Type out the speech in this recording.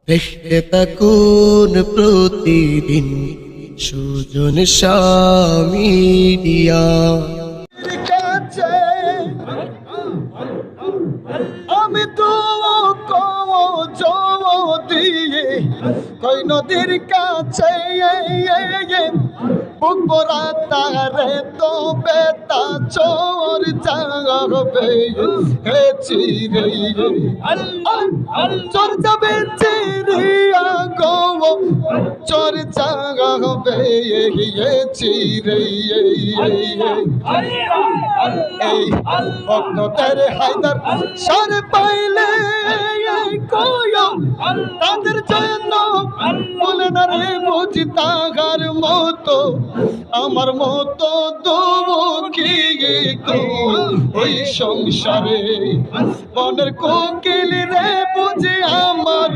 দেখতে থাকুন প্রতিদিন সুজন মিডিয়া। আমি তো দিয়ে কই নদীর কাছে বুক ভরা তারে তো বেতা চোর যাবে হে চিরে চোর যাবে চিরিয়া গো চোর যাবে হে চিরে এই ভক্তদের হায়দার সার পাইলে তাদের জন্য বলে না রে বুঝি তাহার মতো আমার মতো দুঃখী ওই সংসারে বনের কোকিল রে বুঝি আমার